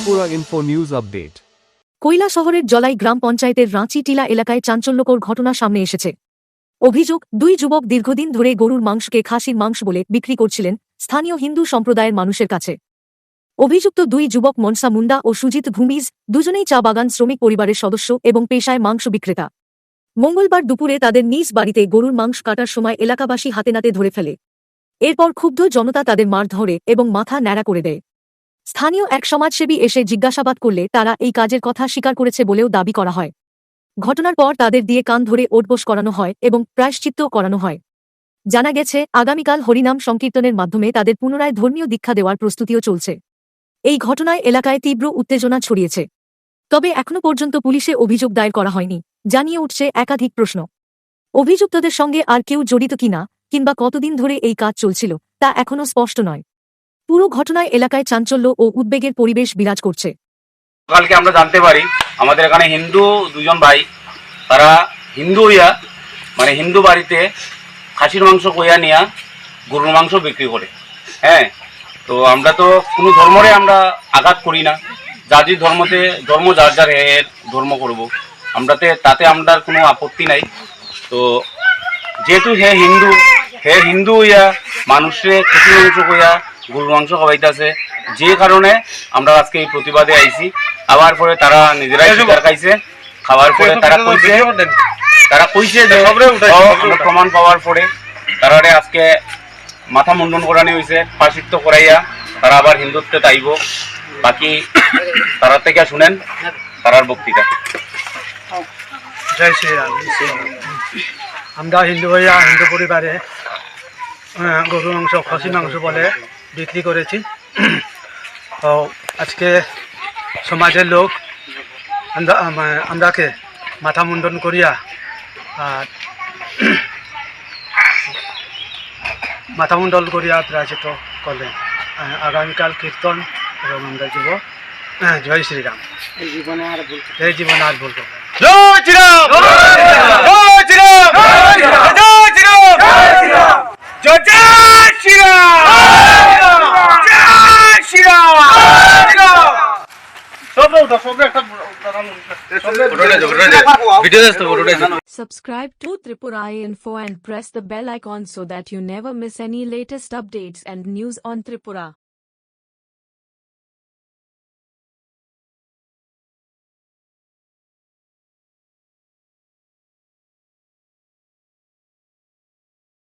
Tripura Info News Update. কৈলা শহরের জলাই গ্রাম পঞ্চায়েতের রাঁচি টিলা এলাকায় চাঞ্চল্যকর ঘটনা সামনে এসেছে। অভিযোগ, দুই যুবক দীর্ঘদিন ধরে গরুর মাংসকে খাসির মাংস বলে বিক্রি করছিলেন স্থানীয় হিন্দু সম্প্রদায়ের মানুষের কাছে। অভিযুক্ত দুই যুবক মনসা মুন্ডা ও সুজিত ভূমিজ দুজনেই চা বাগান শ্রমিক পরিবারের সদস্য এবং পেশায় মাংস বিক্রেতা। মঙ্গলবার দুপুরে তাদের নিজ বাড়িতে গরুর মাংস কাটার সময় এলাকাবাসী হাতেনাতে ধরে ফেলে। এরপর ক্ষুব্ধ জনতা তাদের মার ধরে এবং মাথা ন্যাড়া করে দেয়। স্থানীয় এক সমাজসেবী এসে জিজ্ঞাসাবাদ করলে তারা এই কাজের কথা স্বীকার করেছে বলেও দাবি করা হয়। ঘটনার পর তাদের দিয়ে কান ধরে ওঠবোস করানো হয় এবং প্রায়শ্চিত্ত করানো হয়। জানা গেছে, আগামীকাল হরিনাম সংকীর্তনের মাধ্যমে তাদের পুনরায় ধর্মীয় দীক্ষা দেওয়ার প্রস্তুতিও চলছে। এই ঘটনায় এলাকায় তীব্র উত্তেজনা ছড়িয়েছে। তবে এখনো পর্যন্ত পুলিশে অভিযোগ দায়ের করা হয়নি, জানিয়ে উঠছে একাধিক প্রশ্ন। অভিযুক্তদের সঙ্গে আর কেউ জড়িত কিনা কিংবা কতদিন ধরে এই কাজ চলছিল তা এখনো স্পষ্ট নয়। পুরো ঘটনায় এলাকায় চাঞ্চল্য ও উদ্বেগের পরিবেশ বিরাজ করছে। কালকে আমরা জানতে পারি আমাদের এখানে হিন্দু দুজন ভাই, তারা হিন্দু হইয়া হিন্দু বাড়িতে খাসির মাংস কইয়া নিয়া গরুর মাংস বিক্রি করে। হ্যাঁ, তো আমরা তো কোনো ধর্মরে আমরা আঘাত করি না, যার যে ধর্ম যার যার এর ধর্ম করব, তাতে আমরা কোনো আপত্তি নাই। তো যেহেতু হে হিন্দু হইয়া মানুষে খাসির মাংস কইয়া গরুর মাংস খাওয়াইতেছে, যে কারণে আমরা আজকে এই প্রতিবাদে আইছি। আবার পরে তারা নিজেরাই স্বীকার খাইছে, খাওয়ার পরে তারা কইছে যে প্রমাণ পাওয়ার পরে তারা আজকে মাথা মুন্ডন করানি হয়েছে, প্রায়শ্চিত্ত করাইয়া তারা আবার হিন্দুত্বে তাইব। বাকি তারা থেকে শুনেন তারার বক্তৃতা। জয় শ্রীরাম। আমরা হিন্দু হইয়া হিন্দু পরিবারে গরু মাংস খাসি মাংস বলে বিক্রি করেছি। তো আজকে সমাজের লোক আমরাকে মাথা মুন্ডন করিয়া প্রায়শ্চিত্ত করলেন। আগামীকাল কীর্তন এবং আমরা যাব। জয় শ্রীরাম। এই জীবনে আর ভুল করবেন। জয় শ্রীরাম, জয় শ্রীরাম, জয় শ্রীরাম, জয় Shriram. Subscribe to Tripura Info and press the bell icon so that you never miss any latest updates and news on Tripura.